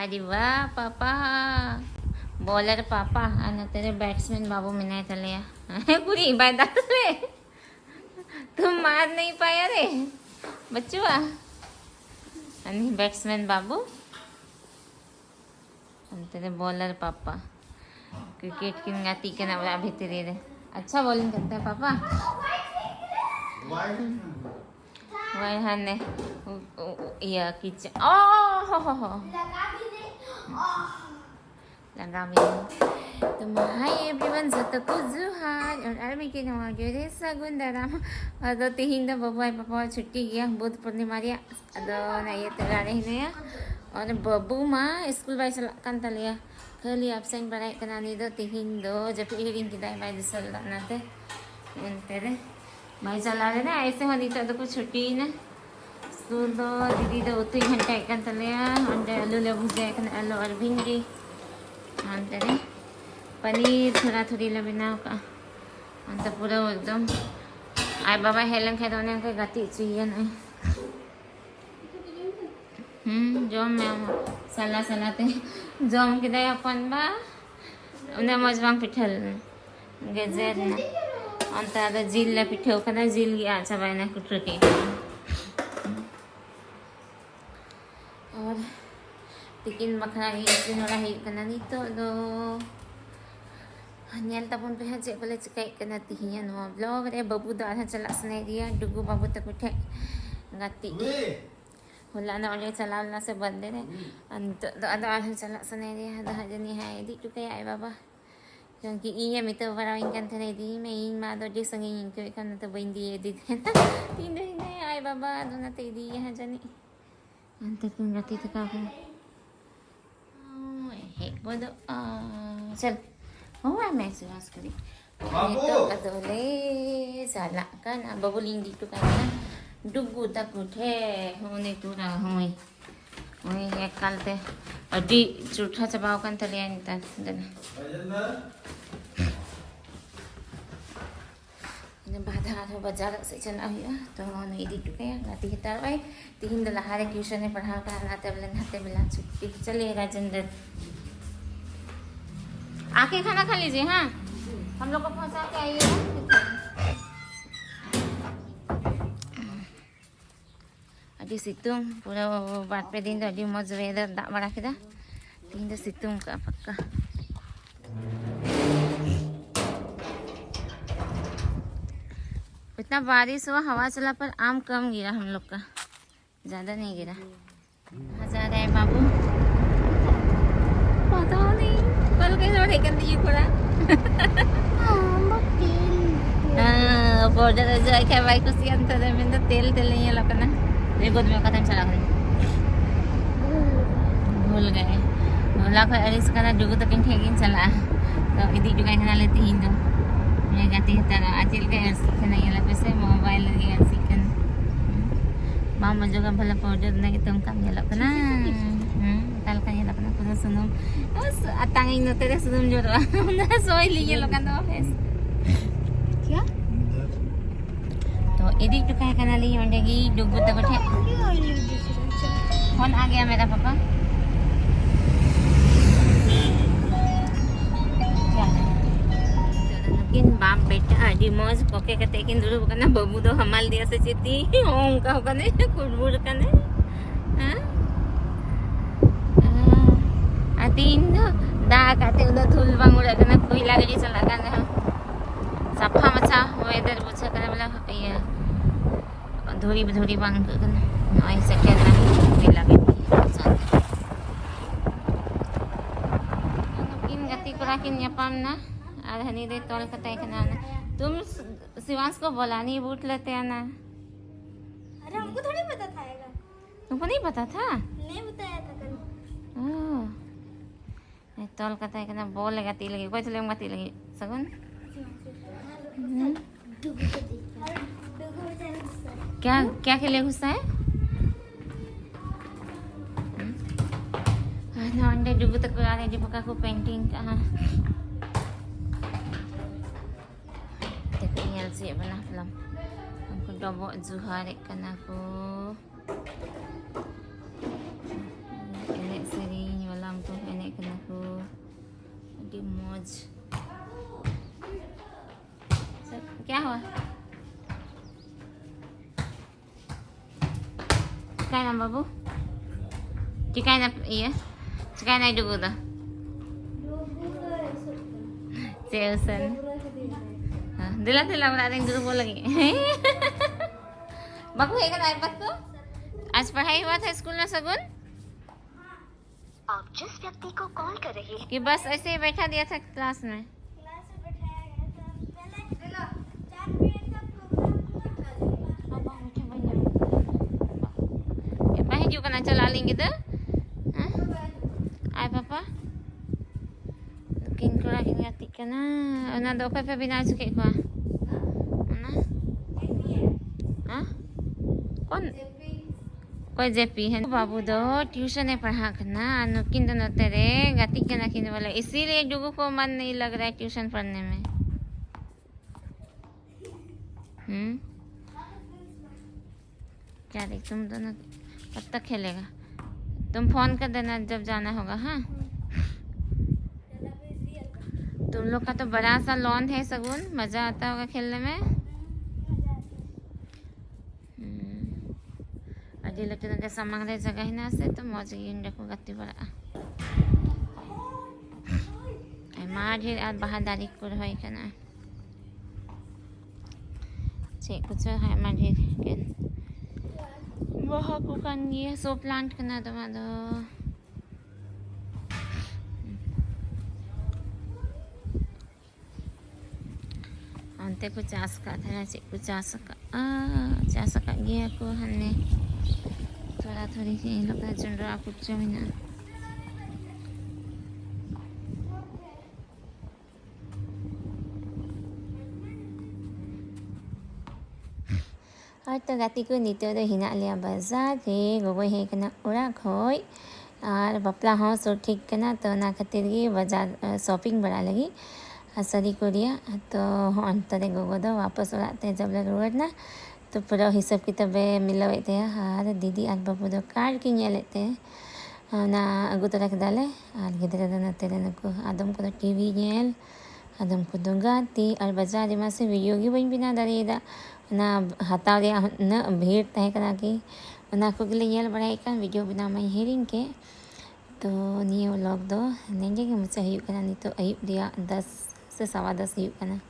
अरे वाह पापा, बॉलर पापा आणि तेरे बैट्समैन बाबू मिनाय तले पूरी इबादत ले तुम मार नहीं पाया रे बच्चुआ आणि बैट्समैन बाबू आणि तेरे बॉलर पापा क्रिकेट की गाती के ना बड़ा भीतर रे अच्छा बॉलिंग करता है पापा वही हने या किचन ओ हो लगा भी तो हाय एवरीवन जतको जुहार और आर्मी के नवा गेरे सगुंदरा अदो तिहिंद बबुआ पापा छुट्टी गया बुध पूर्णिमा रिया अदो ना ये तगारे हिने और बबू मा स्कूल बाय चलाkan तलिया खाली एब्सेंट बराय कना नि दो तिहिंदो जब इरिंग किदाय बाय दिसल नाते एंतेरे बाय चला रे ना ऐसे हो निता तो कुछ छुट्टी ना स्कूल दो दीदी दो उतु घंटा ikan तलिया अंडे आलू ले भुजे kan आलू और भिंडी अंतरे पनीर थोड़ा थोड़ी ला बनाओ का अंत पूरा एकदम आय बाबा हेलन खाय दोने के गति चाहिए ना जॉम में सला सलाते जॉम के दे अपन बा उन्हें मजबांग पिठल गेजेर ना अंत आदा जिल ला पिठो कदा जिल गया अच्छा बायना कुटर के और tikin makna sinura hi kana nito do hanyal tapon pe haje pala chikai kana tihian no vlog re babu da ha chala sne dia dugu babu tak uthe ngati hola na ole chala na se bande re ant da ha chala sne dia da ha jani hai di tu kai ai baba क्योंकि ये मैं तो बड़ा इनकन थे दी मैं इन माँ दो जे संगे इनके करना तो बन दिए दी थे ना तीन दिन आए बाबा दोनों ते दी यहाँ जानी अंत तुम गति तक आप बोलो चल हुआ मैं सुनास करी तो कदोले साला का ना बबुलिंग दी तो का ना डुगु तक उठे होने तो ना होई होई एक काल ते अडी चूठा चबाव kan talian tan dan ini badan atau bajar से चला हुआ तो नहीं दी तो क्या नाती हितार भाई तीन दला हारे ट्यूशन में पढ़ा कर नाते बेला छुट्टी चलिए राजेंद्र आके खाना खा लीजिए हाँ हम लोग को पहुंचा के आइए अभी सितुंग पूरा बात पे दिन तो अभी मौज वेदर दा बड़ा किदा दिन तो सितुंग का पक्का इतना बारिश हुआ हवा चला पर आम कम गिरा हम लोग का ज़्यादा नहीं गिरा जा रहे हैं बाबू पता नहीं कल के जोड़े कर दिए थोड़ा बॉर्डर जाए क्या भाई कुछ अंतर है मैंने तेल नहीं है लोग ना ये गोद में कदम चला गए भूल गए भूला को अरिस करा डुगु तक ठेगिन चला तो इदी जुगाई खाना लेती हिंदू मैं गाती है तारा आजकल के सीखना ये लगे से मोबाइल लगे सीखन मामा जो का भला पाउडर ना तुम काम ये लोग ना ताल का ये लोग ना पूरा सुनो बस अतांग इन तेरे सुनो जो ना सोई लिए लोग ना फेस क्या तो इदी जुगाई खाना ली मंडेगी डुगु तक उठे फोन आ गया मेरा पापा किन बाप बेटा आदि मौज कोके कते किन दुरु कना बबू दो हमाल दिया से चिती ओम का कने कुड़बुड़ कने हां आतीन दा काते उदा थुल बांगुड़ा कना कोई लागली चला कना सफा मचा वेदर बुझा कना वाला ये धोरी बांग कना आई सेकेंड ना कोई लागे किन गति करा किन यापम ना हनी दे तोल कताई के नाम तुम शिवांश को बोलानी बूट लेते हैं ना अरे हमको थोड़ी पता था तुमको नहीं पता था नहीं बताया था कल ओह तोल कताई के नाम बोल लगा ती लगी कोई चले मती लगी सगुन क्या क्या के लिए गुस्सा है ना अंडे डुबू तक आ रहे डिबका को पेंटिंग का sih pernah film aku dobok Zuharik kan aku ini sering क्या हुआ? Cikain na babu? Cikain na iya? Cikain na dugo da? Seusan. Dila wala rin dugo lagi. Baku है का iPad को? आज पढ़ाई हुआ था स्कूल में सगुन? आप जिस व्यक्ति को कॉल कर रहे हैं कि बस ऐसे ही बैठा दिया था क्लास में? क्लास में बैठाया गया था पहले 4 पीरियड का प्रोग्राम था। Hijau kena celaling gitu? Hah? Ay papa? King ko lagi ngati ka na. Una daw ka pa binasuki ko. Una? Ha? Kon? कोई जेपी है बाबू दो ट्यूशन है पढ़ा करना अनुकिन दोनों तेरे गति के ना किन वाला इसीलिए जुगू को मन नहीं लग रहा है ट्यूशन पढ़ने में। क्या देख तुम दोनों कब तक खेलेगा? तुम फोन कर देना जब जाना होगा। हाँ, तुम लोग का तो बड़ा सा लॉन है सगुन, मजा आता होगा खेलने में। अजी लगते तो जैसा मांग रहे जगह ही ना से तो मौज गिन देखो गति बड़ा मार ही आज बहादारी कर होई करना चेक कुछ है मार ही के वहाँ को kan ये सो प्लांट करना तो मादो अंते को चास का था चेक को चास का गया को हमने थोड़ा थोड़ी सी लोग का चंद्रा कुछ भी ना और तो गाती को नीते तो हिना लिया बाजार रे गोगो है कना उड़ा खोई और बपला हाँ सो ठीक कना तो ना खातिर की बाजार शॉपिंग बड़ा लगी सरी को लिया तो हाँ तरे गोगो दो वापस उड़ाते जब लग रुआ ना तो पूरा हिसाब किताब मिलावे और दीदी और बाबू दो कार की लेते ना अगू तो रख डाले और गिदरा दो नते को आदम को तो टीवी नेल आदम को दो गाती और बाजार में से वीडियो की बन बिना दारेदा ना हताव न भीड़ तहे कना की ना को गले नेल बड़ाई का वीडियो बिना मैं हिरिंग के तो निये व्लॉग दो नेंगे के मुझे हुई कना नहीं तो अयुब दिया 10 से 10:15 हुई कना